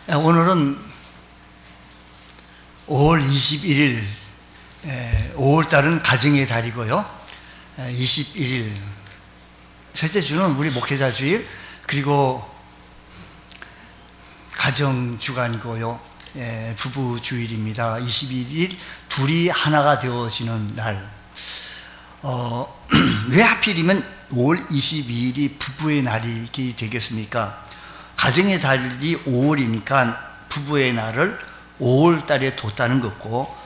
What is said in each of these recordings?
오늘은 5월 21일, 5월달은 가정의 달이고요. 21일, 셋째 주는 우리 목회자 주일, 그리고 가정 주간이고요. 부부 주일입니다. 21일, 둘이 하나가 되어지는 날. 왜 하필이면 5월 22일이 부부의 날이 되겠습니까? 가정의 달이 5월이니까 부부의 날을 5월 달에 뒀다는 것고,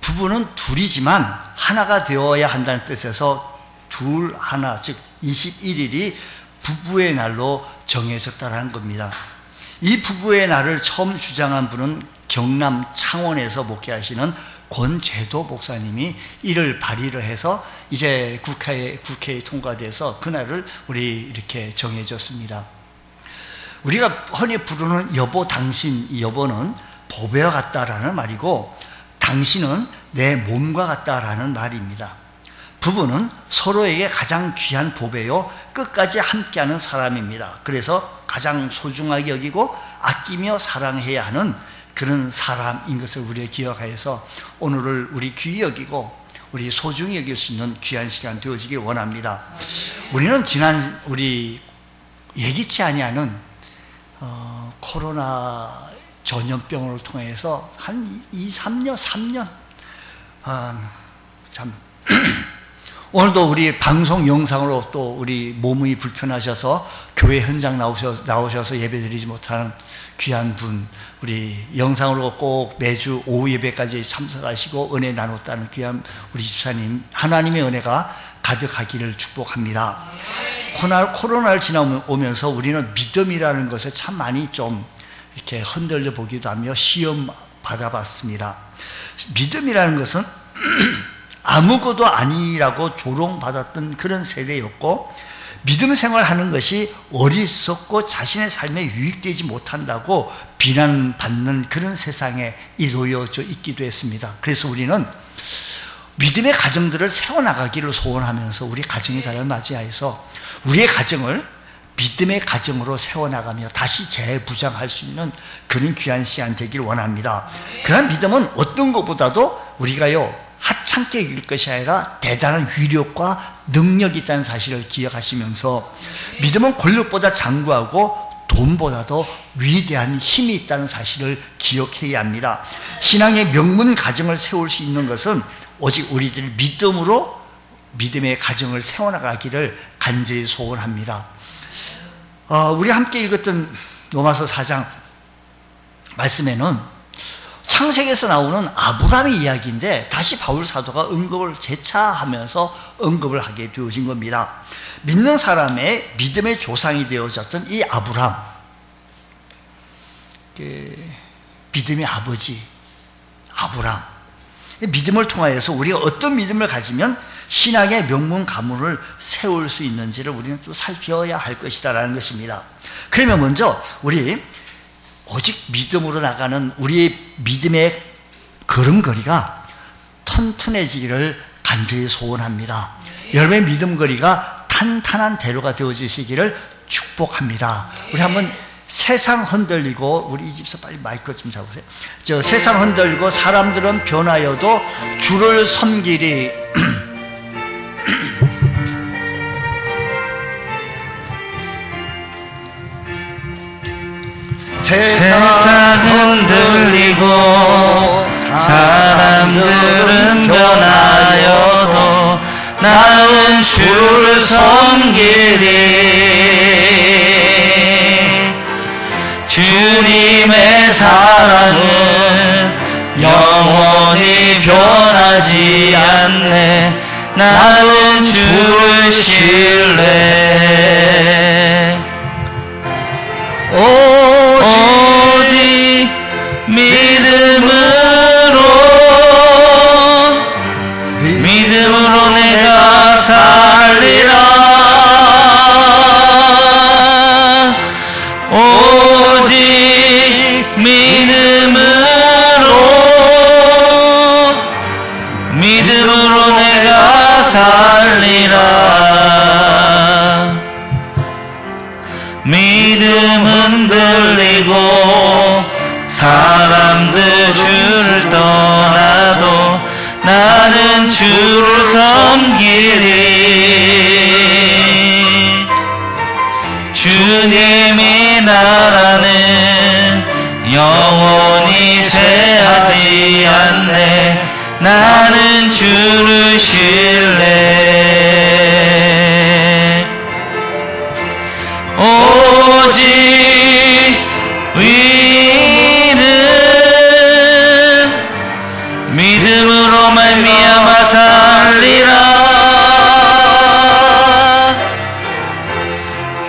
부부는 둘이지만 하나가 되어야 한다는 뜻에서 둘 하나, 즉 21일이 부부의 날로 정해졌다는 겁니다. 이 부부의 날을 처음 주장한 분은 경남 창원에서 목회하시는 권재도 목사님이 이를 발의를 해서 이제 국회에 통과돼서 그날을 우리 이렇게 정해졌습니다. 우리가 흔히 부르는 여보, 당신, 이 여보는 보배와 같다라는 말이고, 당신은 내 몸과 같다라는 말입니다. 부부는 서로에게 가장 귀한 보배요, 끝까지 함께하는 사람입니다. 그래서 가장 소중하게 여기고 아끼며 사랑해야 하는 그런 사람인 것을 우리가 기억하여서 오늘을 우리 귀히 여기고 우리 소중히 여길 수 있는 귀한 시간 되어지길 원합니다. 우리는 지난 우리 예기치 아니하는 코로나 전염병을 통해서 한 3년 참 오늘도 우리 방송 영상으로 또 우리 몸이 불편하셔서 교회 현장 나오셔서 예배드리지 못하는 귀한 분, 우리 영상으로 꼭 매주 오후 예배까지 참석하시고 은혜 나눴다는 귀한 우리 집사님, 하나님의 은혜가 가득하기를 축복합니다. 코로나를 지나오면서 우리는 믿음이라는 것에 참 많이 좀 이렇게 흔들려 보기도 하며 시험 받아봤습니다. 믿음이라는 것은 아무것도 아니라고 조롱받았던 그런 세대였고, 믿음 생활하는 것이 어리석고 자신의 삶에 유익되지 못한다고 비난받는 그런 세상에 놓여져 있기도 했습니다. 그래서 우리는 믿음의 가정들을 세워나가기를 소원하면서 우리 가정의 달을 맞이해서 우리의 가정을 믿음의 가정으로 세워나가며 다시 재부장할 수 있는 그런 귀한 시간 되기를 원합니다. 그런 믿음은 어떤 것보다도 우리가요 하찮게 이길 것이 아니라 대단한 위력과 능력이 있다는 사실을 기억하시면서, 믿음은 권력보다 장구하고 돈보다도 위대한 힘이 있다는 사실을 기억해야 합니다. 신앙의 명문 가정을 세울 수 있는 것은 오직 우리들 믿음으로 믿음의 가정을 세워나가기를 간절히 소원합니다. 우리 함께 읽었던 로마서 4장 말씀에는 창세기에서 나오는 아브라함의 이야기인데 다시 바울 사도가 언급을 재차하면서 언급을 하게 되어진 겁니다. 믿는 사람의 믿음의 조상이 되어졌던 이 아브라함, 믿음의 아버지 아브라함, 믿음을 통하여서 우리가 어떤 믿음을 가지면 신앙의 명문 가문을 세울 수 있는지를 우리는 또 살펴야 할 것이다라는 것입니다. 그러면 먼저 우리 오직 믿음으로 나가는 우리의 믿음의 걸음걸이가 튼튼해지기를 간절히 소원합니다. 여러분의 믿음거리가 탄탄한 대로가 되어지시기를 축복합니다. 우리 한번 세상 흔들리고, 우리 이 집사 빨리 마이크 좀 잡으세요. 세상 흔들리고 사람들은 변하여도 주를 섬기리. 세상 흔들리고 사람들은 변하여도 나는 주를 섬기리. 주님의 사랑은 영원히 변하지 않네. 나는 주를 신뢰. 오직 믿음으로 내가 살리라. 오직 믿음으로 내가 살리라. 믿음은 들리고 사람들 주를 떠나도 나는 주를 섬기리. 주님의 나라는 영원히 쇠하지 않네. 나는 주를 신뢰. 오직 의인은 믿음으로 말미암아 살리라.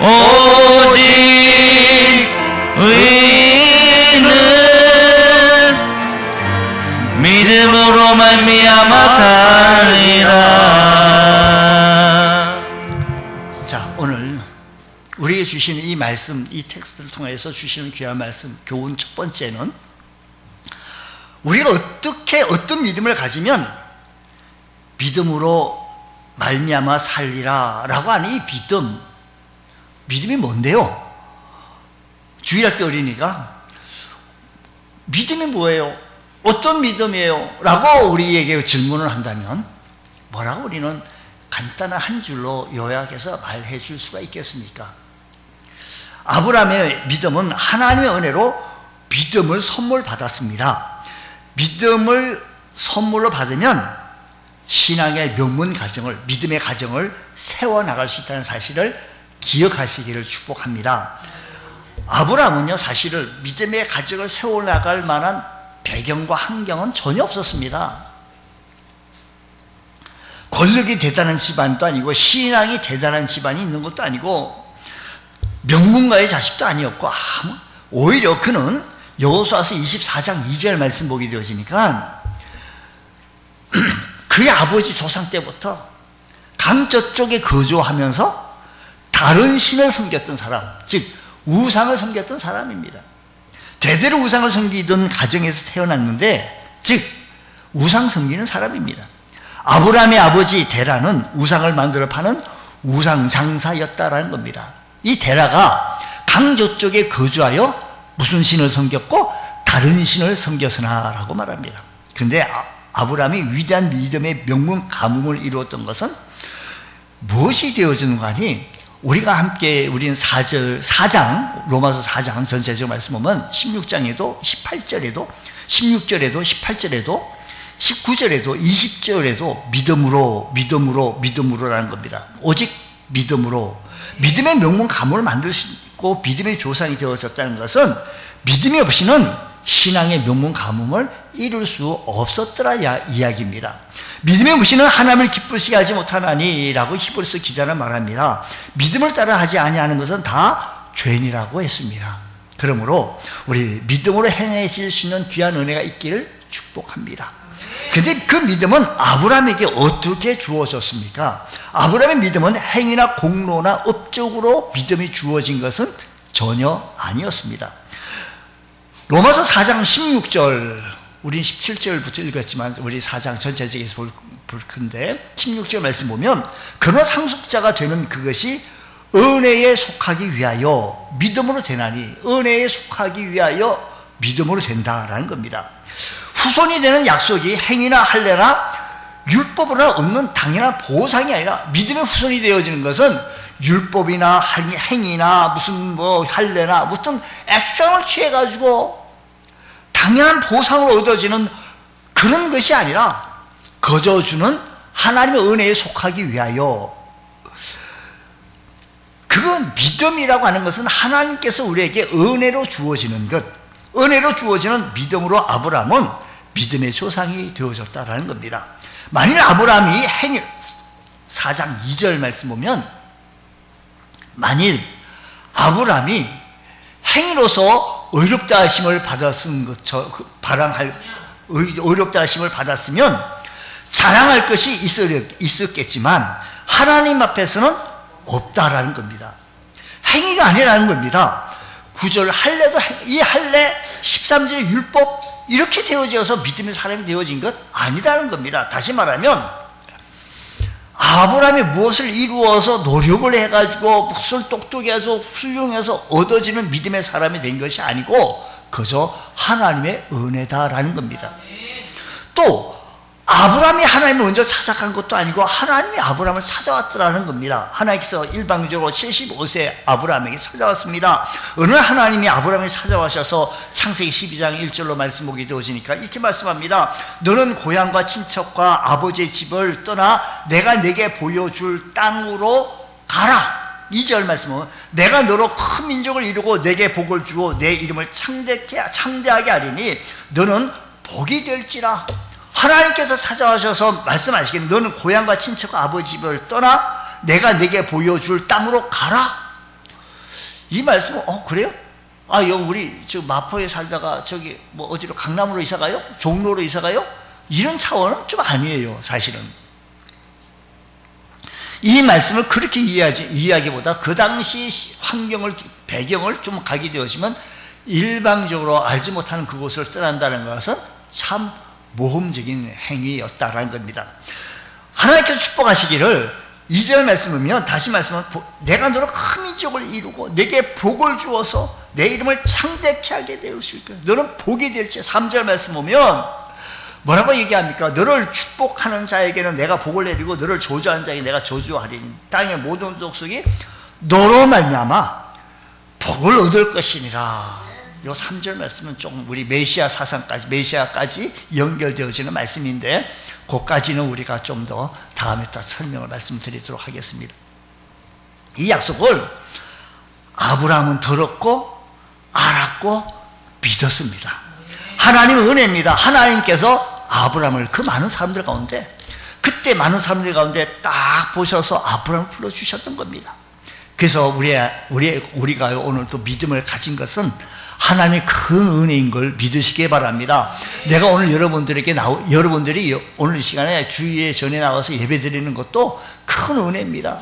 오직 의인은 믿음으로 말미암아 살리라. 자, 오늘 우리에게 주시는 이 말씀, 이 텍스트를 통해서 주시는 귀한 말씀, 교훈 첫 번째는 우리가 어떤 믿음을 가지면 믿음으로 말미암아 살리라 라고 하는 이 믿음이 뭔데요? 주일학교 어린이가 믿음이 뭐예요? 어떤 믿음이에요? 라고 우리에게 질문을 한다면 뭐라고 우리는 간단한 한 줄로 요약해서 말해 줄 수가 있겠습니까? 아브라함의 믿음은 하나님의 은혜로 믿음을 선물 받았습니다. 믿음을 선물로 받으면 신앙의 명문 가정을, 믿음의 가정을 세워나갈 수 있다는 사실을 기억하시기를 축복합니다. 아브라함은요, 사실은 믿음의 가정을 세워나갈 만한 배경과 환경은 전혀 없었습니다. 권력이 대단한 집안도 아니고 신앙이 대단한 집안이 있는 것도 아니고 명문가의 자식도 아니었고, 오히려 그는 여호수아서 24장 2절 말씀 보게 되어지니까 그의 아버지 조상 때부터 강 저쪽에 거주하면서 다른 신을 섬겼던 사람, 즉 우상을 섬겼던 사람입니다. 대대로 우상을 섬기던 가정에서 태어났는데, 즉 우상 섬기는 사람입니다. 아브라함의 아버지 데라는 우상을 만들어 파는 우상 장사였다라는 겁니다. 이 데라가 강 저쪽에 거주하여 무슨 신을 섬겼고 다른 신을 섬겼으나라고 말합니다. 그런데 아브라함이 위대한 믿음의 명문 가문을 이루었던 것은 무엇이 되어지는가 하니, 우리가 함께 우리는 4장 로마서 4장 전체적으로 말씀 보면 16장에도 18절에도 16절에도 18절에도 19절에도 20절에도 믿음으로라는 겁니다. 오직 믿음으로, 믿음의 명문 가문을 만들 수 있고 믿음의 조상이 되어졌다는 것은 믿음이 없이는 신앙의 명문 가문을 이룰 수 없었더라 이야기입니다. 믿음이 없이는 하나님을 기쁘시게 하지 못하나니라고 히브리서 기자는 말합니다. 믿음을 따라 하지 아니하는 것은 다 죄인이라고 했습니다. 그러므로 우리 믿음으로 행해질 수 있는 귀한 은혜가 있기를 축복합니다. 그런데 그 믿음은 아브라함에게 어떻게 주어졌습니까? 아브라함의 믿음은 행위나 공로나 업적으로 믿음이 주어진 것은 전혀 아니었습니다. 로마서 4장 16절, 우린 17절부터 읽었지만 우리 4장 전체적에서 볼 건데 16절 말씀 보면, 그러나 상속자가 되는 그것이 은혜에 속하기 위하여 믿음으로 되나니, 은혜에 속하기 위하여 믿음으로 된다라는 겁니다. 후손이 되는 약속이 행위나 할례나 율법으로 얻는 당연한 보상이 아니라, 믿음의 후손이 되어지는 것은 율법이나 행위나 무슨 할례나 무슨 액션을 취해가지고 당연한 보상을 얻어지는 그런 것이 아니라, 거저 주는 하나님의 은혜에 속하기 위하여. 그건 믿음이라고 하는 것은 하나님께서 우리에게 은혜로 주어지는 것, 은혜로 주어지는 믿음으로 아브라함은 믿음의 조상이 되어졌다라는 겁니다. 만일 아브라함이 4장 2절 말씀 보면, 만일 아브라함이 행위로서 의롭다 하심을 받았은 의롭다 하심을 받았으면 자랑할 것이 있었겠지만 하나님 앞에서는 없다라는 겁니다. 행위가 아니라는 겁니다. 9절 할례도, 이 할례 13절의 율법 이렇게 되어져서 믿음의 사람이 되어진 것 아니다는 겁니다. 다시 말하면 아브라함이 무엇을 이루어서 노력을 해가지고 무엇을 똑똑히 해서 훌륭해서 얻어지는 믿음의 사람이 된 것이 아니고, 그저 하나님의 은혜다라는 겁니다. 또 아브라함이 하나님을 먼저 찾아간 것도 아니고 하나님이 아브라함을 찾아왔더라는 겁니다. 하나님께서 일방적으로 75세 아브라함에게 찾아왔습니다. 어느 하나님이 아브라함을 찾아와셔서 창세기 12장 1절로 말씀 보게 되어지니까 이렇게 말씀합니다. 너는 고향과 친척과 아버지의 집을 떠나 내가 내게 보여줄 땅으로 가라. 2절 말씀은 내가 너로 큰 민족을 이루고 내게 복을 주어 내 이름을 창대하게 하리니 너는 복이 될지라. 하나님께서 찾아와셔서 말씀하시기를 너는 고향과 친척과 아버지 집을 떠나 내가 내게 보여줄 땅으로 가라. 이 말씀은 그래요? 여기 우리 저 마포에 살다가 저기 뭐 어디로 강남으로 이사 가요? 종로로 이사 가요? 이런 차원은 좀 아니에요. 사실은 이 말씀을 그렇게 이해하기보다 그 당시 환경을 배경을 좀 가게 되어지면 일방적으로 알지 못하는 그곳을 떠난다는 것은 참 모험적인 행위였다라는 겁니다. 하나님께서 축복하시기를 2절 말씀이면 다시 말씀은 내가 너로 큰 민족을 이루고 내게 복을 주어서 내 이름을 창대케 하게 되었을 거야. 너는 복이 될지. 3절 말씀 보면 뭐라고 얘기합니까? 너를 축복하는 자에게는 내가 복을 내리고 너를 저주하는 자에게 내가 저주하리니 땅의 모든 족속이 너로 말미암아 복을 얻을 것이니라. 요 3절 말씀은 조금 우리 메시아 사상까지, 메시아까지 연결되어지는 말씀인데, 그까지는 우리가 좀 더 다음에 또 설명을 말씀드리도록 하겠습니다. 이 약속을 아브라함은 들었고, 알았고, 믿었습니다. 하나님의 은혜입니다. 하나님께서 아브라함을 그 많은 사람들 가운데, 그때 많은 사람들 가운데 딱 보셔서 아브라함을 불러주셨던 겁니다. 그래서 우리가 오늘 또 믿음을 가진 것은 하나님의 큰 은혜인 걸 믿으시기 바랍니다. 내가 오늘 여러분들이 오늘 이 시간에 주일에 전에 나와서 예배 드리는 것도 큰 은혜입니다.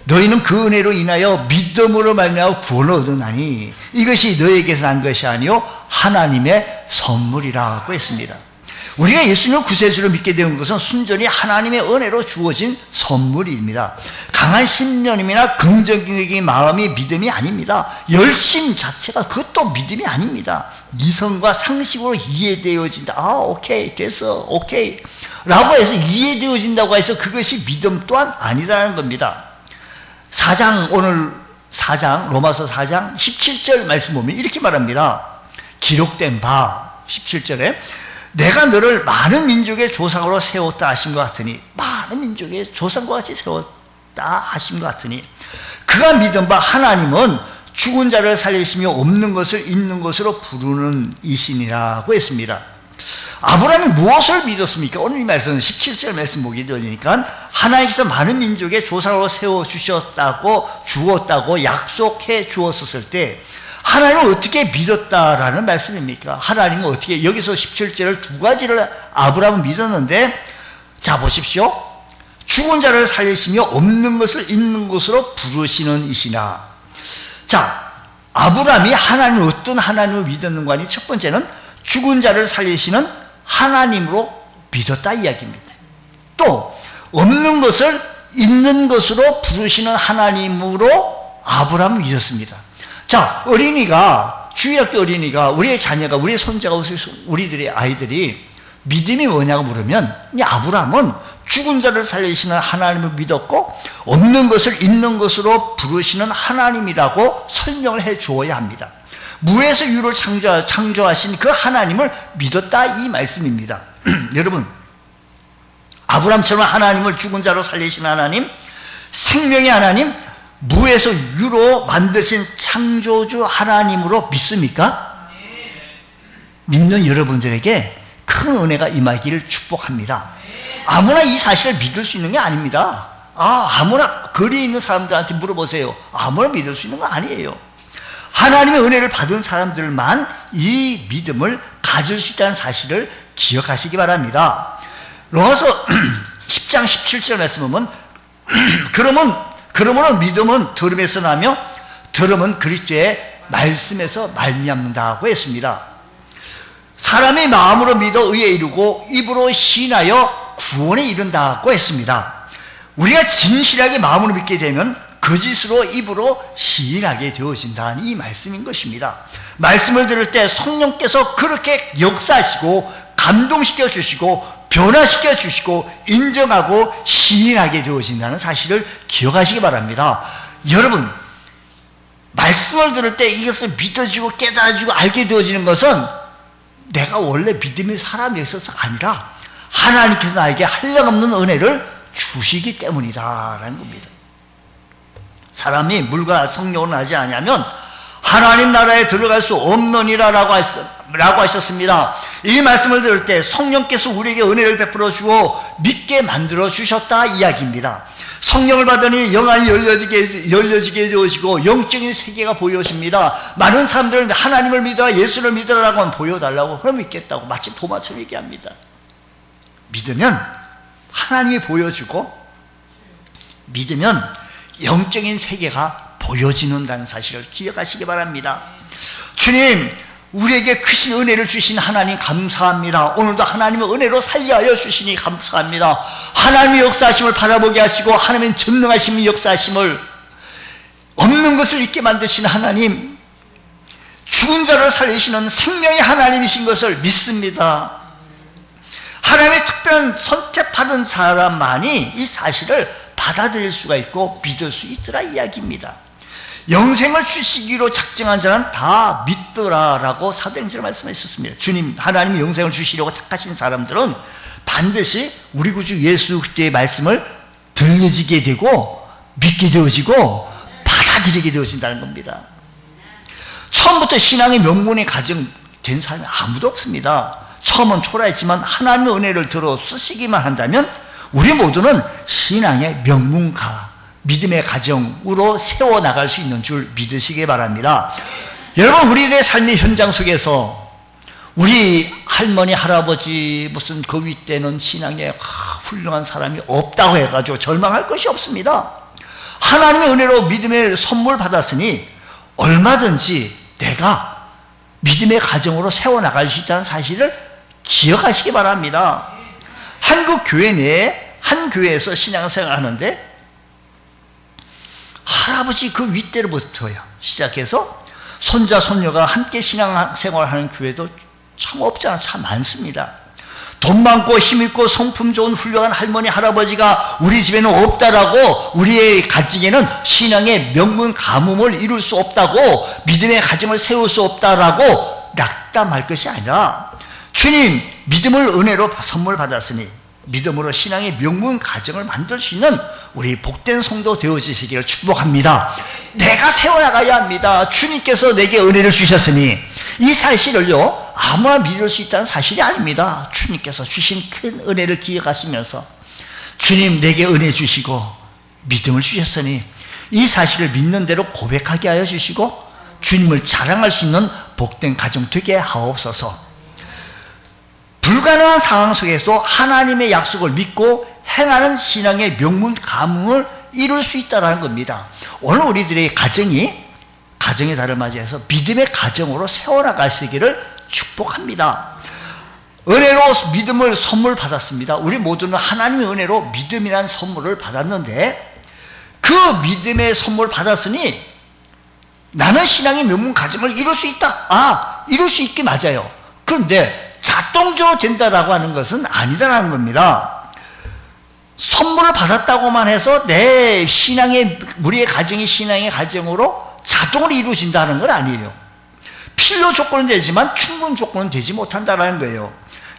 너희는 그 은혜로 인하여 믿음으로 말미암아 구원을 얻으나니 이것이 너희에게서 난 것이 아니요 하나님의 선물이라고 했습니다. 우리가 예수님을 구세주로 믿게 된 것은 순전히 하나님의 은혜로 주어진 선물입니다. 강한 신념이나 긍정적인 마음이 믿음이 아닙니다. 열심 자체가 그것도 믿음이 아닙니다. 이성과 상식으로 이해되어진다. 오케이 됐어 오케이 라고 해서 이해되어진다고 해서 그것이 믿음 또한 아니라는 겁니다. 오늘 4장 로마서 4장 17절 말씀 보면 이렇게 말합니다. 기록된 바 17절에 내가 너를 많은 민족의 조상으로 세웠다 하신 것 같으니, 많은 민족의 조상과 같이 세웠다 하신 것 같으니 그가 믿은 바 하나님은 죽은 자를 살리시며 없는 것을 있는 것으로 부르는 이신이라고 했습니다. 아브라함이 무엇을 믿었습니까? 오늘 이 말씀은 17절 말씀 보게 되니까 하나님께서 많은 민족의 조상으로 주었다고 약속해 주었을 때 하나님을 어떻게 믿었다라는 말씀입니까? 하나님은 어떻게, 여기서 17절을 두 가지를 아브라함은 믿었는데, 자 보십시오. 죽은 자를 살리시며 없는 것을 있는 것으로 부르시는 이시나. 자, 아브라함이 하나님을 어떤 하나님을 믿었는가 하니 첫 번째는 죽은 자를 살리시는 하나님으로 믿었다 이야기입니다. 또 없는 것을 있는 것으로 부르시는 하나님으로 아브라함을 믿었습니다. 자, 주일학교 어린이가, 우리의 자녀가, 우리의 손자가, 우리들의 아이들이 믿음이 뭐냐고 물으면, 아브라함은 죽은 자를 살리시는 하나님을 믿었고, 없는 것을 있는 것으로 부르시는 하나님이라고 설명을 해 주어야 합니다. 무에서 유를 창조하신 그 하나님을 믿었다 이 말씀입니다. 여러분, 아브라함처럼 하나님을 죽은 자로 살리시는 하나님, 생명의 하나님, 무에서 유로 만드신 창조주 하나님으로 믿습니까? 믿는 여러분들에게 큰 은혜가 임하기를 축복합니다. 아무나 이 사실을 믿을 수 있는 게 아닙니다. 아무나 거리에 있는 사람들한테 물어보세요. 아무나 믿을 수 있는 거 아니에요. 하나님의 은혜를 받은 사람들만 이 믿음을 가질 수 있다는 사실을 기억하시기 바랍니다. 로마서 10장 17절 말씀 보면 그러므로 믿음은 들음에서 나며 들음은 그리스도의 말씀에서 말미암는다고 했습니다. 사람이 마음으로 믿어 의에 이르고 입으로 시인하여 구원에 이른다고 했습니다. 우리가 진실하게 마음으로 믿게 되면 거짓으로 입으로 시인하게 되어진다는 이 말씀인 것입니다. 말씀을 들을 때 성령께서 그렇게 역사하시고 감동시켜 주시고 변화시켜 주시고 인정하고 시인하게 되어진다는 사실을 기억하시기 바랍니다. 여러분, 말씀을 들을 때 이것을 믿어지고 깨달아지고 알게 되어지는 것은 내가 원래 믿음의 사람이었어서가 아니라 하나님께서 나에게 한량없는 은혜를 주시기 때문이다라는 겁니다. 사람이 물과 성령을 하지 않으면 하나님 나라에 들어갈 수 없느니라라고 하셨습니다. 이 말씀을 들을 때 성령께서 우리에게 은혜를 베풀어 주어 믿게 만들어 주셨다 이야기입니다. 성령을 받으니 영안이 열려지게 되어지고 영적인 세계가 보여집니다. 많은 사람들은 하나님을 믿어라, 예수를 믿어라라고 하면 보여달라고 그럼 믿겠다고 마치 도마처럼 얘기합니다. 믿으면 하나님이 보여주고 믿으면 영적인 세계가 보여지는다는 사실을 기억하시기 바랍니다. 주님, 우리에게 크신 은혜를 주신 하나님 감사합니다. 오늘도 하나님의 은혜로 살려하여 주시니 감사합니다. 하나님의 역사하심을 바라보게 하시고 하나님의 전능하심의 역사하심을 없는 것을 있게 만드신 하나님, 죽은 자를 살리시는 생명의 하나님이신 것을 믿습니다. 하나님의 특별한 선택받은 사람만이 이 사실을 받아들일 수가 있고 믿을 수 있더라 이야기입니다. 영생을 주시기로 작정한 자는 다 믿더라라고 사도행전에 말씀하셨습니다. 주님, 하나님이 영생을 주시려고 택하신 사람들은 반드시 우리 구주 예수 그리스도의 말씀을 들려지게 되고 믿게 되어지고 받아들이게 되어진다는 겁니다. 처음부터 신앙의 명문에 가정된 사람이 아무도 없습니다. 처음은 초라했지만 하나님의 은혜를 들어 쓰시기만 한다면 우리 모두는 신앙의 명문가, 믿음의 가정으로 세워나갈 수 있는 줄 믿으시기 바랍니다. 여러분, 우리의 삶의 현장 속에서 우리 할머니, 할아버지 무슨 그 윗대는 신앙에 훌륭한 사람이 없다고 해가지고 절망할 것이 없습니다. 하나님의 은혜로 믿음의 선물 받았으니 얼마든지 내가 믿음의 가정으로 세워나갈 수 있다는 사실을 기억하시기 바랍니다. 한국 교회 내에 한 교회에서 신앙생활 하는데 할아버지 그 윗대로부터요 시작해서 손자 손녀가 함께 신앙생활하는 교회도 참 없지 않아 참 많습니다. 돈 많고 힘 있고 성품 좋은 훌륭한 할머니 할아버지가 우리 집에는 없다라고 우리의 가정에는 신앙의 명문 가문을 이룰 수 없다고 믿음의 가정을 세울 수 없다라고 낙담할 것이 아니라 주님, 믿음을 은혜로 선물 받았으니 믿음으로 신앙의 명문 가정을 만들 수 있는 우리 복된 성도 되어지시기를 축복합니다. 내가 세워나가야 합니다. 주님께서 내게 은혜를 주셨으니 이 사실을요 아무나 믿을 수 있다는 사실이 아닙니다. 주님께서 주신 큰 은혜를 기억하시면서 주님, 내게 은혜 주시고 믿음을 주셨으니 이 사실을 믿는 대로 고백하게 하여 주시고 주님을 자랑할 수 있는 복된 가정 되게 하옵소서. 불가능한 상황 속에서도 하나님의 약속을 믿고 행하는 신앙의 명문 가문을 이룰 수 있다는 겁니다. 오늘 우리들의 가정의 달을 맞이해서 믿음의 가정으로 세워나가시기를 축복합니다. 은혜로 믿음을 선물 받았습니다. 우리 모두는 하나님의 은혜로 믿음이라는 선물을 받았는데 그 믿음의 선물 받았으니 나는 신앙의 명문 가정을 이룰 수 있다. 이룰 수 있게 맞아요. 그런데 자동적으로 된다라고 하는 것은 아니다라는 겁니다. 선물을 받았다고만 해서 내 신앙의, 우리의 가정이 신앙의 가정으로 자동으로 이루어진다는 건 아니에요. 필요 조건은 되지만 충분 조건은 되지 못한다는 거예요.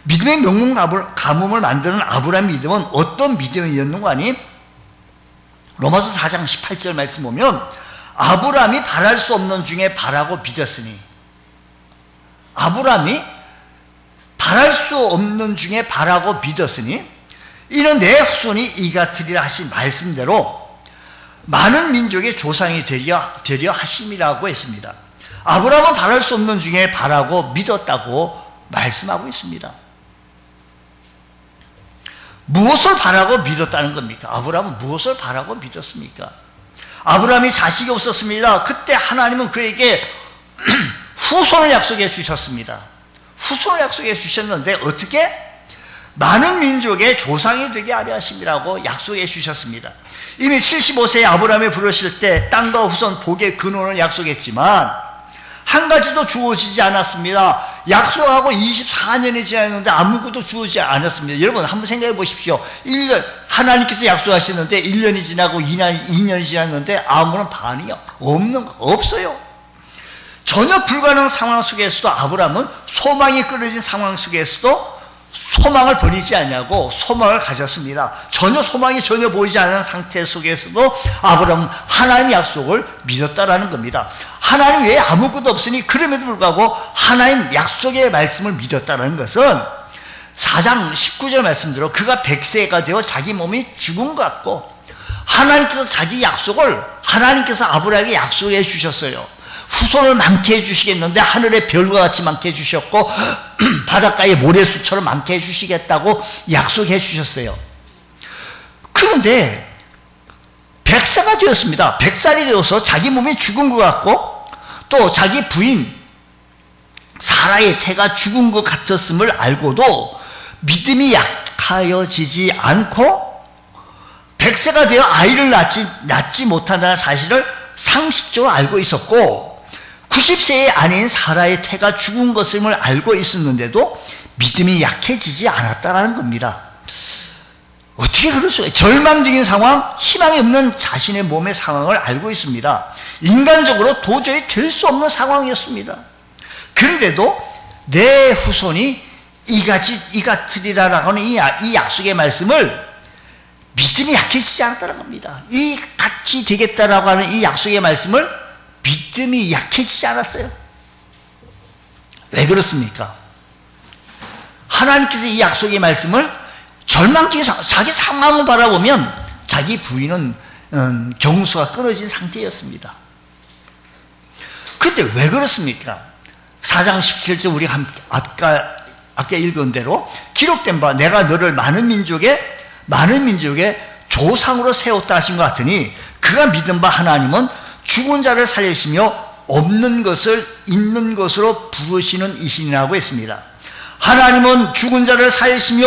믿음의 명문 가문을 만드는 아브라함 믿음은 어떤 믿음이었는가 하니 로마서 4장 18절 말씀 보면 아브라함이 바랄 수 없는 중에 바라고 믿었으니 아브라함이 바랄 수 없는 중에 바라고 믿었으니 이는 내 후손이 이같으리라 하신 말씀대로 많은 민족의 조상이 되려 하심이라고 했습니다. 아브라함은 바랄 수 없는 중에 바라고 믿었다고 말씀하고 있습니다. 무엇을 바라고 믿었다는 겁니까? 아브라함은 무엇을 바라고 믿었습니까? 아브라함이 자식이 없었습니다. 그때 하나님은 그에게 후손을 약속해 주셨습니다. 후손을 약속해 주셨는데 어떻게? 많은 민족의 조상이 되게 하려 하심이라고 약속해 주셨습니다. 이미 75세의 아브라함이 부르실 때 땅과 후손 복의 근원을 약속했지만 한 가지도 주어지지 않았습니다. 약속하고 24년이 지났는데 아무것도 주어지지 않았습니다. 여러분 한번 생각해 보십시오. 1년, 하나님께서 약속하셨는데 1년이 지나고 2년이 지났는데 아무런 반응이 없어요. 전혀 불가능한 상황 속에서도 아브라함은 소망이 끊어진 상황 속에서도 소망을 버리지 않냐고 소망을 가졌습니다. 전혀 소망이 전혀 보이지 않는 상태 속에서도 아브라함은 하나님의 약속을 믿었다라는 겁니다. 하나님 외에 아무것도 없으니 그럼에도 불구하고 하나님 약속의 말씀을 믿었다는 것은 4장 19절 말씀대로 그가 100세가 되어 자기 몸이 죽은 것 같고 하나님께서 자기 약속을 하나님께서 아브라함에게 약속해 주셨어요. 후손을 많게 해주시겠는데 하늘의 별과 같이 많게 해주셨고 바닷가의 모래수처럼 많게 해주시겠다고 약속해 주셨어요. 그런데 100세가 되었습니다. 100살이 되어서 자기 몸이 죽은 것 같고 또 자기 부인 사라의 태가 죽은 것 같았음을 알고도 믿음이 약하여지지 않고 100세가 되어 아이를 낳지 못한다는 사실을 상식적으로 알고 있었고 90세의 아내인 사라의 태가 죽은 것임을 알고 있었는데도 믿음이 약해지지 않았다는 겁니다. 어떻게 그럴 수가 있어요? 절망적인 상황, 희망이 없는 자신의 몸의 상황을 알고 있습니다. 인간적으로 도저히 될 수 없는 상황이었습니다. 그런데도 내 후손이 이 같으리라라고 하는 이 약속의 말씀을 믿음이 약해지지 않았다는 겁니다. 이 같이 되겠다라고 하는 이 약속의 말씀을 믿음이 약해지지 않았어요. 왜 그렇습니까? 하나님께서 이 약속의 말씀을 절망적인 자기 상황을 바라보면 자기 부인은 경수가 끊어진 상태였습니다. 그런데 왜 그렇습니까? 4장 17절 우리가 아까 읽은 대로 기록된 바 내가 너를 많은 민족의 조상으로 세웠다 하신 것 같으니 그가 믿은 바 하나님은 죽은 자를 살리시며 없는 것을 있는 것으로 부르시는 이신이라고 했습니다. 하나님은 죽은 자를 살리시며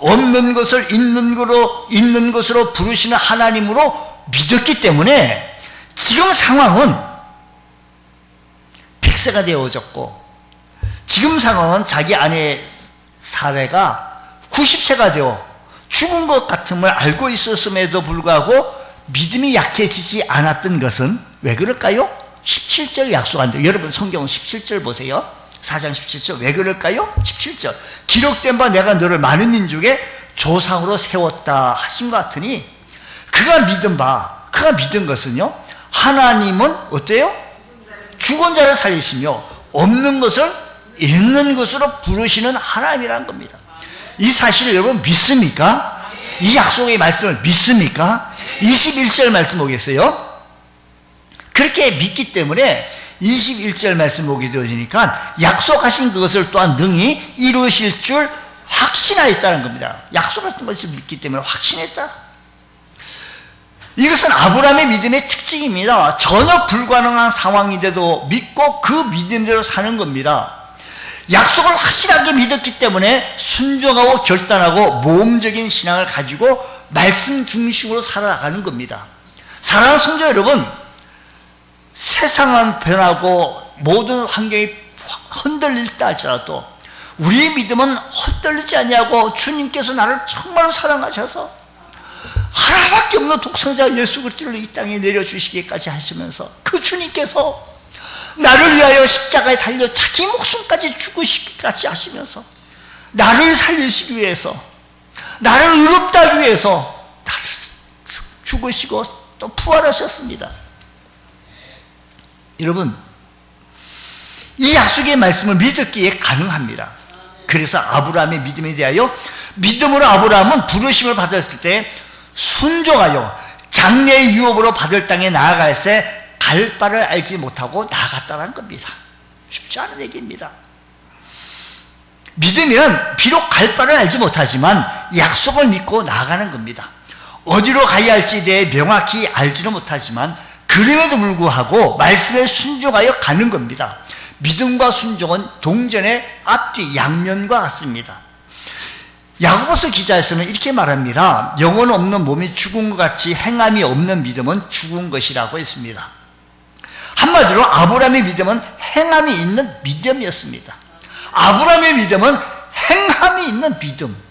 없는 것을 있는 것으로 부르시는 하나님으로 믿었기 때문에 지금 상황은 100세가 되어졌고 지금 상황은 자기 아내 사례가 90세가 되어 죽은 것 같음을 알고 있었음에도 불구하고 믿음이 약해지지 않았던 것은 왜 그럴까요? 17절 약속한다. 여러분 성경 17절 보세요. 4장 17절 왜 그럴까요? 17절 기록된 바 내가 너를 많은 민족의 조상으로 세웠다 하신 것 같으니 그가 믿은 것은요 하나님은 어때요? 죽은 자를 살리시며 없는 것을 있는 것으로 부르시는 하나님이라는 겁니다. 이 사실을 여러분 믿습니까? 이 약속의 말씀을 믿습니까? 21절 말씀 보겠어요. 그렇게 믿기 때문에 21절 말씀 보게 되어지니까 약속하신 그것을 또한 능히 이루실 줄 확신하였다는 겁니다. 약속하신 것을 믿기 때문에 확신했다. 이것은 아브라함의 믿음의 특징입니다. 전혀 불가능한 상황인데도 믿고 그 믿음대로 사는 겁니다. 약속을 확실하게 믿었기 때문에 순종하고 결단하고 모험적인 신앙을 가지고 말씀 중심으로 살아가는 겁니다. 사랑하는 성도 여러분, 세상은 변하고 모든 환경이 흔들릴다 할지라도 우리의 믿음은 흔들리지 아니하고 주님께서 나를 정말로 사랑하셔서 하나밖에 없는 독생자 예수 그리스도를 이 땅에 내려주시기까지 하시면서 그 주님께서 나를 위하여 십자가에 달려 자기 목숨까지 죽으시기까지 하시면서 나를 살리시기 위해서 나를 의롭다 하기 위해서 나를 죽으시고 또 부활하셨습니다. 여러분 이 약속의 말씀을 믿었기에 가능합니다. 그래서 아브라함의 믿음에 대하여 믿음으로 아브라함은 부르심을 받았을 때 순종하여 장래의 유업으로 받을 땅에 나아갈새 갈 바를 알지 못하고 나아갔다는 겁니다. 쉽지 않은 얘기입니다. 믿으면 비록 갈 바를 알지 못하지만 약속을 믿고 나아가는 겁니다. 어디로 가야 할지 대해 명확히 알지는 못하지만 그럼에도 불구하고 말씀에 순종하여 가는 겁니다. 믿음과 순종은 동전의 앞뒤 양면과 같습니다. 야고보서 기자에서는 이렇게 말합니다. 영혼 없는 몸이 죽은 것 같이 행함이 없는 믿음은 죽은 것이라고 했습니다. 한마디로 아브라함의 믿음은 행함이 있는 믿음이었습니다. 아브라함의 믿음은 행함이 있는 믿음.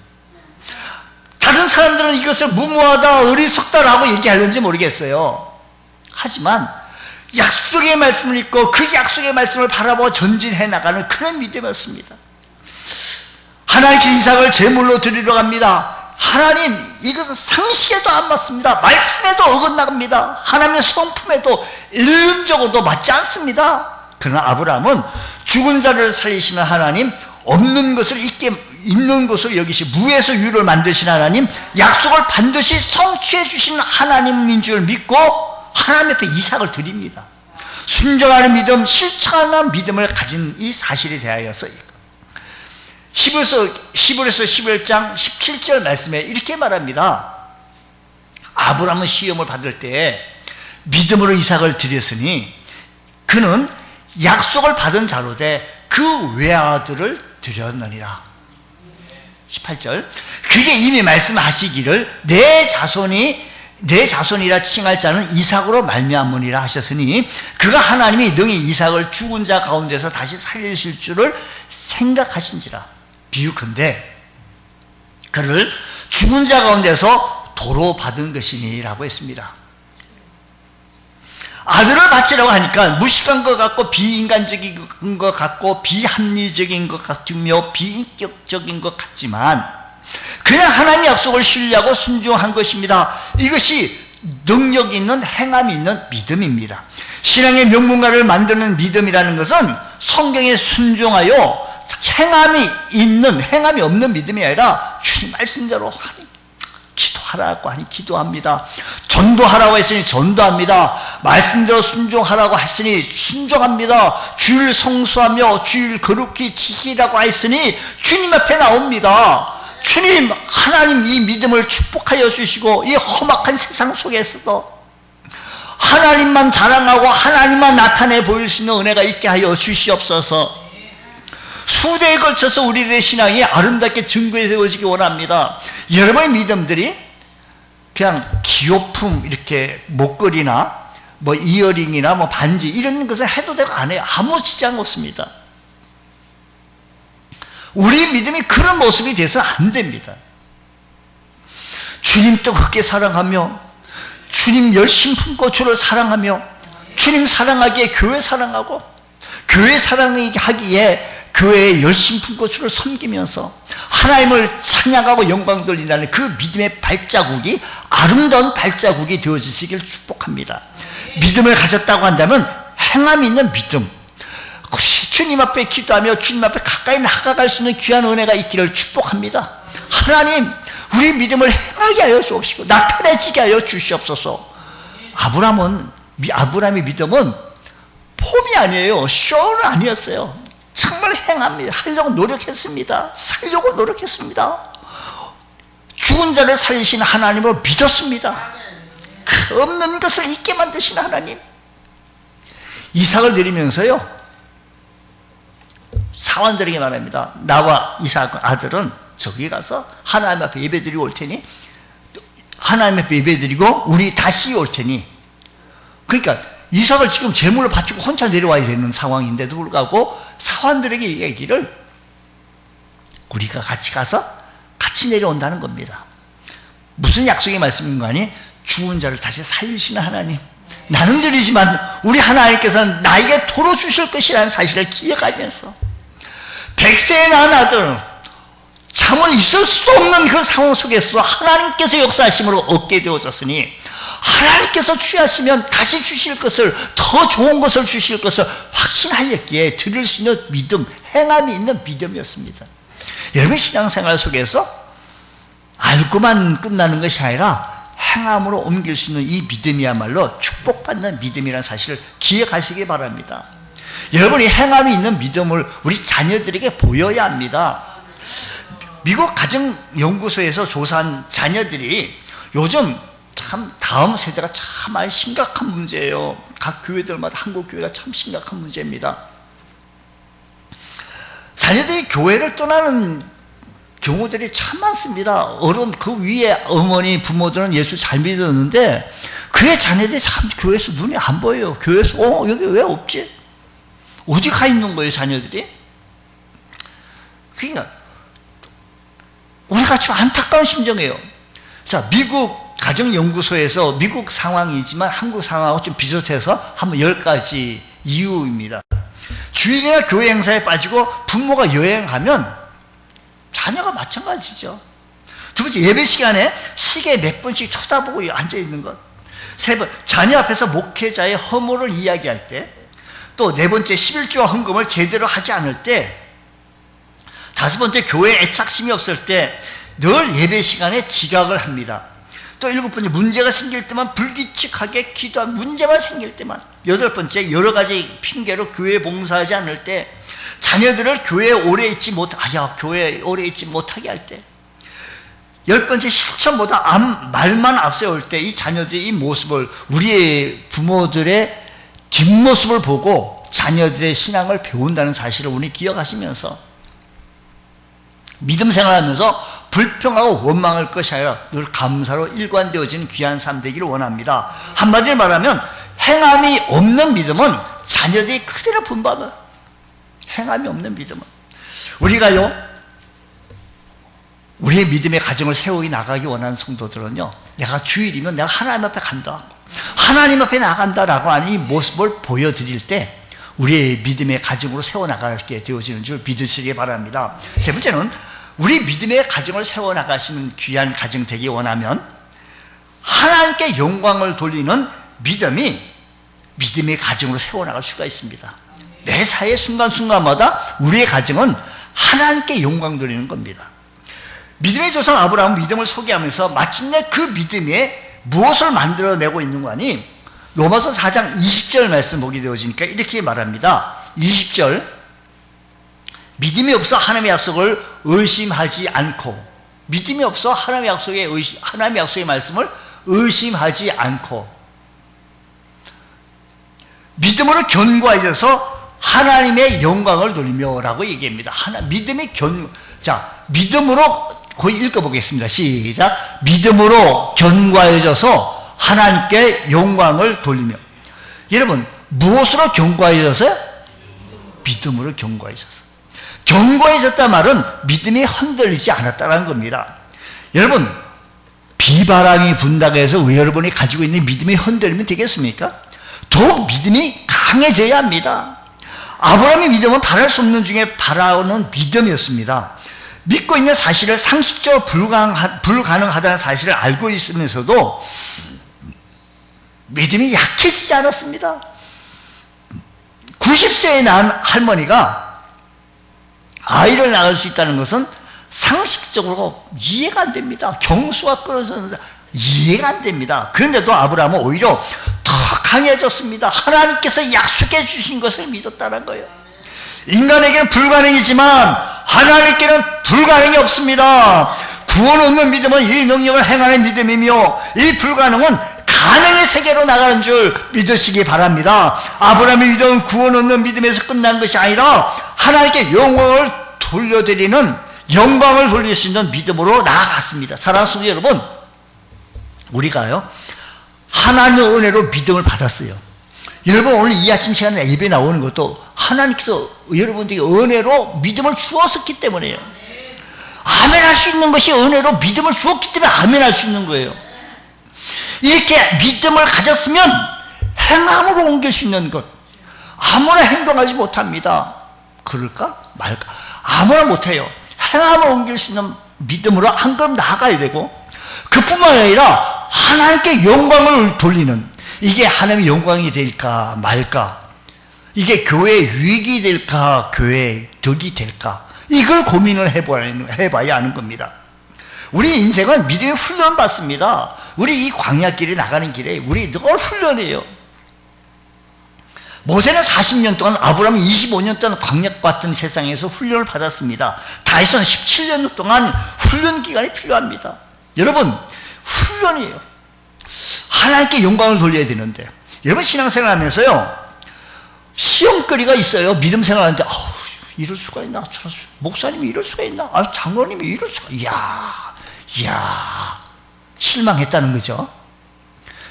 다른 사람들은 이것을 무모하다, 어리석다라고 얘기하는지 모르겠어요. 하지만 약속의 말씀을 읽고 그 약속의 말씀을 바라보고 전진해 나가는 그런 믿음이었습니다. 하나님께 이삭을 제물로 드리러 갑니다. 하나님, 이것은 상식에도 안 맞습니다. 말씀에도 어긋나갑니다. 하나님의 성품에도 일륜적으로도 맞지 않습니다. 그러나 아브라함은 죽은 자를 살리시는 하나님, 없는 것을 있는 것을 여기시 무에서 유를 만드신 하나님, 약속을 반드시 성취해 주시는 하나님인 줄 믿고 하나님 앞에 이삭을 드립니다. 순종하는 믿음, 실천하는 믿음을 가진 이 사실에 대하여서 히브리서 11장 17절 말씀에 이렇게 말합니다. 아브라함은 시험을 받을 때 믿음으로 이삭을 드렸으니 그는 약속을 받은 자로 돼 그 외아들을 드렸느니라. 18절, 그게 이미 말씀하시기를 내 자손이라 칭할 자는 이삭으로 말미암으리라 하셨으니 그가 하나님이 능히 이삭을 죽은 자 가운데서 다시 살리실 줄을 생각하신지라. 비유컨대 그를 죽은 자 가운데서 도로 받은 것이니라고 했습니다. 아들을 바치라고 하니까 무식한 것 같고 비인간적인 것 같고 비합리적인 것 같으며 비인격적인 것 같지만 그냥 하나님의 약속을 신뢰하고 순종한 것입니다. 이것이 능력 있는 행함이 있는 믿음입니다. 신앙의 명문가를 만드는 믿음이라는 것은 성경에 순종하여 행함이 없는 믿음이 아니라 주님 말씀대로 하니 기도하라고 하니 기도합니다. 전도하라고 했으니 전도합니다. 말씀대로 순종하라고 했으니 순종합니다. 주일 성수하며 주일 거룩히 지키라고 했으니 주님 앞에 나옵니다. 주님, 하나님 이 믿음을 축복하여 주시고 이 험악한 세상 속에서도 하나님만 자랑하고 하나님만 나타내 보일 수 있는 은혜가 있게 하여 주시옵소서. 수대에 걸쳐서 우리들의 신앙이 아름답게 증거되어지기 원합니다. 여러분의 믿음들이 그냥 기호품 이렇게 목걸이나 뭐 이어링이나 뭐 반지 이런 것을 해도 되고 안 해요. 아무 지장 없습니다. 우리 믿음이 그런 모습이 돼서는 안 됩니다. 주님 뜨겁게 사랑하며 주님 열심 품고 주를 사랑하며 주님 사랑하기에 교회 사랑하고 교회 사랑하기에 교회에 열심 품고 주를 섬기면서 하나님을 찬양하고 영광 돌린다는 그 믿음의 발자국이 아름다운 발자국이 되어지시길 축복합니다. 믿음을 가졌다고 한다면 행함이 있는 믿음, 주님 앞에 기도하며 주님 앞에 가까이 나아갈 수 있는 귀한 은혜가 있기를 축복합니다. 하나님, 우리 믿음을 행하게 하여 주옵시고 나타내지게 하여 주시옵소서. 아브라함의 믿음은 폼이 아니에요. 쇼는 아니었어요. 정말 하려고 노력했습니다. 살려고 노력했습니다. 죽은 자를 살리시는 하나님을 믿었습니다. 그 없는 것을 있게 만드시는 하나님. 이삭을 드리면서요, 사원들에게 말합니다. 나와 이삭 아들은 저기 가서 하나님 앞에 예배드리고 올 테니, 하나님 앞에 예배드리고 우리 다시 올 테니. 그러니까 이삭을 지금 제물로 바치고 혼자 내려와야 되는 상황인데도 불구하고 사환들에게 얘기를 우리가 같이 가서 같이 내려온다는 겁니다. 무슨 약속의 말씀인가 하니 죽은 자를 다시 살리시는 하나님, 나는 드리지만 우리 하나님께서는 나에게 도로 주실 것이라는 사실을 기억하면서 100세에 낳은 아들, 참으로 있을 수 없는 그 상황 속에서 하나님께서 역사하심으로 얻게 되어졌으니 하나님께서 취하시면 다시 주실 것을, 더 좋은 것을 주실 것을 확신하였기에 드릴 수 있는 믿음, 행함이 있는 믿음이었습니다. 여러분 신앙생활 속에서 알고만 끝나는 것이 아니라 행함으로 옮길 수 있는 이 믿음이야말로 축복받는 믿음이라는 사실을 기억하시기 바랍니다. 여러분이 행함이 있는 믿음을 우리 자녀들에게 보여야 합니다. 미국 가정연구소에서 조사한 자녀들이 요즘 참 다음 세대가 참 많이 심각한 문제예요. 각 교회들마다 한국 교회가 참 심각한 문제입니다. 자녀들이 교회를 떠나는 경우들이 참 많습니다. 그 위에 어머니, 부모들은 예수 잘 믿었는데 그의 자녀들이 참 교회에서 눈에 안 보여요. 교회에서 여기 왜 없지? 어디 가 있는 거예요, 자녀들이? 그러니까 우리가 지금 안타까운 심정이에요. 자, 미국 가정연구소에서 미국 상황이지만 한국 상황하고 좀 비슷해서 한번 10가지 이유입니다. 주일이나 교회 행사에 빠지고 부모가 여행하면 자녀가 마찬가지죠. 두 번째, 예배 시간에 시계 몇 번씩 쳐다보고 앉아있는 것. 세 번, 자녀 앞에서 목회자의 허물을 이야기할 때. 또 네 번째, 11조와 헌금을 제대로 하지 않을 때. 다섯 번째, 교회에 애착심이 없을 때 늘 예배 시간에 지각을 합니다. 또 일곱 번째, 문제가 생길 때만 불규칙하게 기도한 문제만 생길 때만. 여덟 번째, 여러 가지 핑계로 교회에 봉사하지 않을 때. 자녀들을 교회에 오래 있지 못하게 할 때. 열 번째, 실천보다 말만 앞세울 때 이 자녀들의 이 모습을, 우리의 부모들의 뒷모습을 보고 자녀들의 신앙을 배운다는 사실을 우리 기억하시면서 믿음 생활하면서 불평하고 원망할 것이 아니라 늘 감사로 일관되어지는 귀한 삶 되기를 원합니다. 한마디로 말하면 행함이 없는 믿음은 자녀들이 그대로 분발해요. 행함이 없는 믿음은. 우리가요, 우리의 믿음의 가정을 세우기 나가기 원하는 성도들은요, 내가 주일이면 내가 하나님 앞에 간다, 하나님 앞에 나간다라고 하는 이 모습을 보여드릴 때 우리의 믿음의 가정으로 세워나가게 되어지는 줄 믿으시기 바랍니다. 세 번째는 우리 믿음의 가정을 세워나가시는 귀한 가정 되기 원하면 하나님께 영광을 돌리는 믿음의 가정으로 세워나갈 수가 있습니다. 매 사의 순간순간마다 우리의 가정은 하나님께 영광 돌리는 겁니다. 믿음의 조상 아브라함은 믿음을 소개하면서 마침내 그 믿음에 무엇을 만들어내고 있는 거니? 로마서 4장 20절 말씀 보게 되어지니까 이렇게 말합니다. 20절, 믿음이 없어 하나님의 약속을 의심하지 않고, 믿음이 없어 하나님의 약속의 말씀을 의심하지 않고, 믿음으로 견고해져서 하나님의 영광을 돌리며 라고 얘기합니다. 믿음으로 거의 읽어보겠습니다. 시작. 믿음으로 견고해져서 하나님께 영광을 돌리며. 여러분, 무엇으로 견고해졌어요? 믿음으로 견고해졌어요. 견고해졌단 말은 믿음이 흔들리지 않았다는 겁니다. 여러분, 비바람이 분다고 해서 여러분이 가지고 있는 믿음이 흔들리면 되겠습니까? 더욱 믿음이 강해져야 합니다. 아브라함의 믿음은 바랄 수 없는 중에 바라는 믿음이었습니다. 믿고 있는 사실을 상식적으로 불가능하다는 사실을 알고 있으면서도 믿음이 약해지지 않았습니다. 90세에 낳은 할머니가 아이를 낳을 수 있다는 것은 상식적으로 이해가 안 됩니다. 경수가 끊어졌는데 이해가 안 됩니다. 그런데도 아브라함은 오히려 더 강해졌습니다. 하나님께서 약속해 주신 것을 믿었다는 거예요. 인간에게는 불가능이지만 하나님께는 불가능이 없습니다. 구원 얻는 믿음은 이 능력을 행하는 믿음이며 이 불가능은 가능의 세계로 나가는 줄 믿으시기 바랍니다. 아브라함의 믿음은 구원 얻는 믿음에서 끝난 것이 아니라 하나님께 영광을 돌려드리는, 영광을 돌릴 수 있는 믿음으로 나아갔습니다. 사랑하는 성도 여러분, 우리가요 하나님의 은혜로 믿음을 받았어요. 여러분, 오늘 이 아침 시간에 예배 나오는 것도 하나님께서 여러분들에게 은혜로 믿음을 주었기 때문에요. 아멘할 수 있는 것이 은혜로 믿음을 주었기 때문에 아멘할 수 있는 거예요. 이렇게 믿음을 가졌으면 행함으로 옮길 수 있는 것. 아무나 행동하지 못합니다. 그럴까? 말까? 아무나 못해요. 행함으로 옮길 수 있는 믿음으로 한 걸음 나아가야 되고, 그뿐만 아니라 하나님께 영광을 돌리는, 이게 하나님의 영광이 될까 말까, 이게 교회의 유익이 될까 교회의 덕이 될까, 이걸 고민을 해봐야 하는 겁니다. 우리 인생은 믿음의 훈련 받습니다. 우리 이 광야길에 나가는 길에 우리 늘 훈련해요. 모세는 40년 동안, 아브라함은 25년 동안 광야 같은 세상에서 훈련을 받았습니다. 다윗은 17년 동안 훈련 기간이 필요합니다. 여러분, 훈련이에요. 하나님께 영광을 돌려야 되는데, 여러분 신앙생활 하면서요 시험거리가 있어요. 믿음 생활하는데 이럴 수가 있나? 목사님이 이럴 수가 있나? 장로님이 이럴 수가, 이야, 실망했다는 거죠.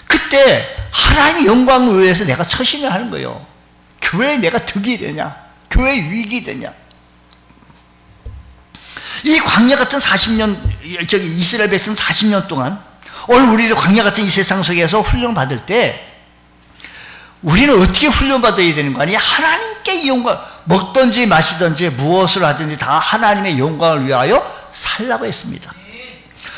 그때 하나님의 영광을 위해서 내가 처신을 하는 거예요. 교회에 내가 득이 되냐? 교회에 유익이 되냐? 이 광야 같은 40년, 이스라엘 백성 40년 동안, 오늘 우리도 광야 같은 이 세상 속에서 훈련을 받을 때, 우리는 어떻게 훈련받아야 되는 거 아니야? 하나님께 영광, 먹든지 마시든지 무엇을 하든지 다 하나님의 영광을 위하여 살라고 했습니다.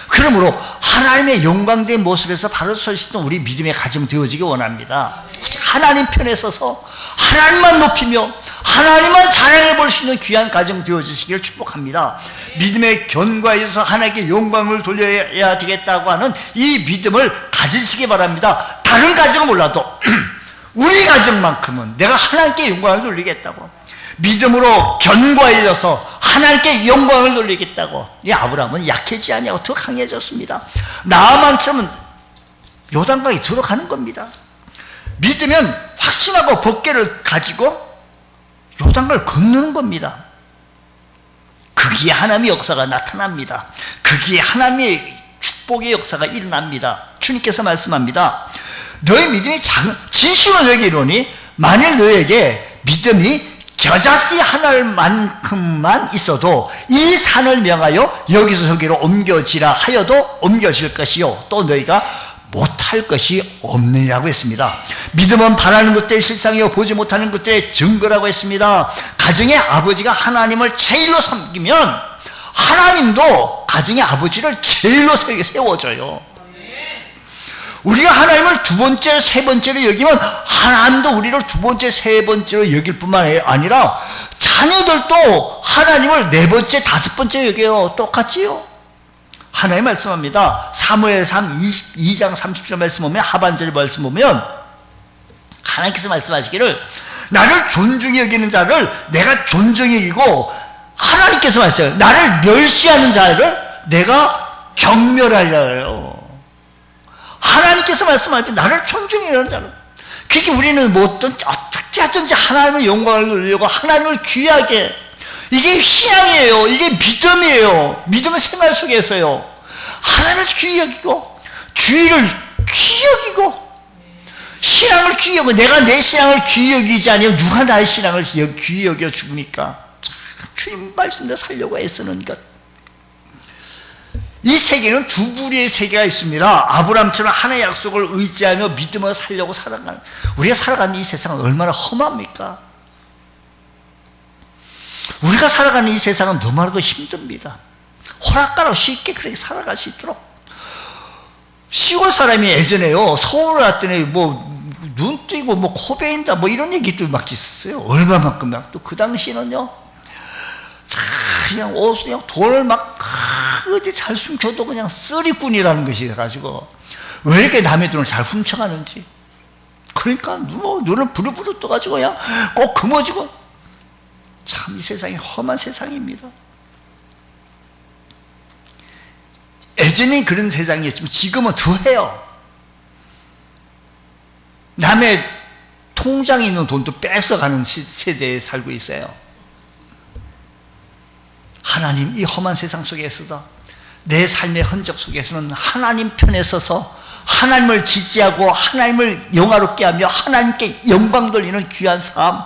그러므로 하나님의 영광된 모습에서 바로 설 수 있는 우리 믿음의 가정 되어지기 원합니다. 하나님 편에 서서 하나님만 높이며 하나님만 자랑해 볼 수 있는 귀한 가정 되어지시기를 축복합니다. 믿음의 견고에 있어서 하나님께 영광을 돌려야 되겠다고 하는 이 믿음을 가지시기 바랍니다. 다른 가정은 몰라도 우리 가정만큼은 내가 하나님께 영광을 돌리겠다고, 믿음으로 견고해져서 하나님께 영광을 돌리겠다고. 이 아브라함은 약해지지 아니하고 더 강해졌습니다. 나아만처럼 요단강에 들어가는 겁니다. 믿으면 확신하고 법궤를 가지고 요단강을 건너는 겁니다. 거기에 하나님의 역사가 나타납니다. 거기에 하나님의 축복의 역사가 일어납니다. 주님께서 말씀합니다. 너의 믿음이 진심으로 너에게 이르노니 만일 너에게 믿음이 겨자씨 하늘만큼만 있어도 이 산을 명하여 여기서 저기로 옮겨지라 하여도 옮겨질 것이요 또 너희가 못할 것이 없느니라고 했습니다. 믿음은 바라는 것들의 실상이요 보지 못하는 것들의 증거라고 했습니다. 가정의 아버지가 하나님을 제일로 섬기면 하나님도 가정의 아버지를 제일로 세워줘요. 우리가 하나님을 두 번째, 세 번째로 여기면 하나님도 우리를 두 번째, 세 번째로 여길 뿐만 아니라 자녀들도 하나님을 네 번째, 다섯 번째 여겨요. 똑같지요? 하나님 말씀합니다. 사무엘상 2장 30절 말씀 보면, 하반절 말씀 보면 하나님께서 말씀하시기를 나를 존중히 여기는 자를 내가 존중히 여기고, 하나님께서 말씀하세요. 나를 멸시하는 자를 내가 경멸하리라요. 하나님께서 말씀하실 때 나를 존중히 여기는 자를. 그게 우리는 어떻게 하든지 하나님의 영광을 누리려고 하나님을 귀하게, 이게 신앙이에요. 이게 믿음이에요. 믿음은 생활 속에서요. 하나님을 귀히 여기고, 주의를 귀히 여기고, 신앙을 귀히 여기고, 내가 내 신앙을 귀히 여기지 않으면 누가 나의 신앙을 귀히 여겨 죽으니까. 주님 말씀대로 살려고 애쓰는 것. 이 세계는 두 부류의 세계가 있습니다. 아브라함처럼 하나의 약속을 의지하며 믿음으로 살려고 살아가는, 우리가 살아가는 이 세상은 얼마나 험합니까? 우리가 살아가는 이 세상은 너무나도 힘듭니다. 호락가락 쉽게 그렇게 살아갈 수 있도록. 시골 사람이 예전에요, 서울 왔더니 눈 뜨고 코 베인다 이런 얘기도 막 있었어요. 얼마만큼 또 그 당시에는요, 그냥 돈을 막 어디 잘 훔쳐도 그냥 쓰리꾼이라는 것이 가지고 왜 이렇게 남의 돈을 잘 훔쳐가는지. 그러니까 눈을 부르부르 떠가지고 그냥 꼭 금어지고. 참 이 세상이 험한 세상입니다. 예전에 그런 세상이었지만 지금은 더해요. 남의 통장에 있는 돈도 뺏어가는 세대에 살고 있어요. 하나님, 이 험한 세상 속에서도 내 삶의 흔적 속에서는 하나님 편에 서서 하나님을 지지하고 하나님을 영화롭게 하며 하나님께 영광 돌리는 귀한 삶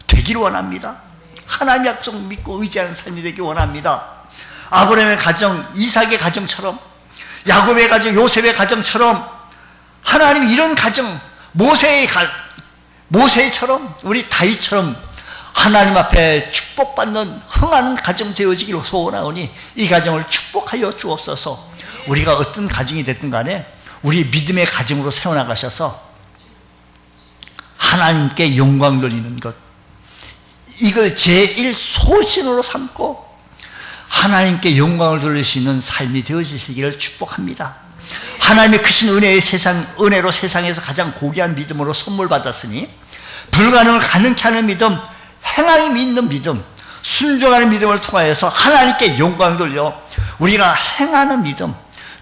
되기를 원합니다. 하나님 약속 믿고 의지하는 삶이 되기 원합니다. 아브라함의 가정, 이삭의 가정처럼, 야곱의 가정, 요셉의 가정처럼, 하나님 이런 가정, 모세처럼, 우리 다윗처럼 하나님 앞에 축복받는 흥하는 가정 되어지기를 소원하오니 이 가정을 축복하여 주옵소서. 우리가 어떤 가정이 됐든 간에 우리 믿음의 가정으로 세워나가셔서 하나님께 영광 돌리는 것, 이걸 제1 소신으로 삼고 하나님께 영광을 돌릴 수 있는 삶이 되어지시기를 축복합니다. 하나님의 크신 은혜로 세상에서 가장 고귀한 믿음으로 선물 받았으니 불가능을 가능케 하는 믿음, 행함이 믿는 믿음, 순종하는 믿음을 통하여서 하나님께 영광을 돌려 우리가 행하는 믿음,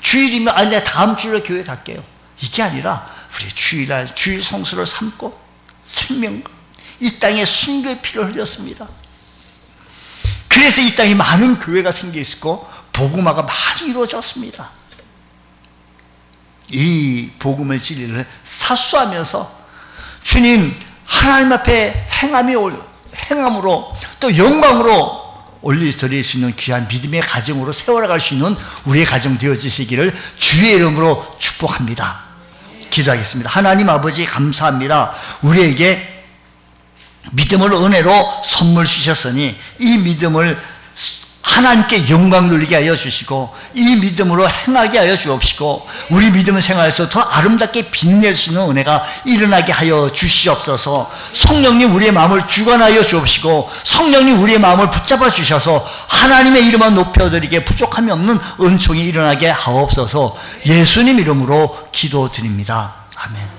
주일이면 내가 다음 주일에 교회 갈게요, 이게 아니라 우리 주일날 주일 성수를 삼고 생명, 이 땅에 순교의 피를 흘렸습니다. 그래서 이 땅에 많은 교회가 생겨 있었고 복음화가 많이 이루어졌습니다. 이 복음의 진리를 사수하면서 주님 하나님 앞에 행함으로 또 영광으로 올려드릴 수 있는 귀한 믿음의 가정으로 세워나갈 수 있는 우리의 가정 되어지시기를 주의 이름으로 축복합니다. 기도하겠습니다. 하나님 아버지 감사합니다. 우리에게 믿음을 은혜로 선물 주셨으니 이 믿음을 하나님께 영광 돌리게 하여 주시고 이 믿음으로 행하게 하여 주옵시고 우리 믿음을 생활에서 더 아름답게 빛낼 수 있는 은혜가 일어나게 하여 주시옵소서. 성령님 우리의 마음을 주관하여 주옵시고 성령님 우리의 마음을 붙잡아 주셔서 하나님의 이름만 높여드리게 부족함이 없는 은총이 일어나게 하옵소서. 예수님 이름으로 기도드립니다. 아멘.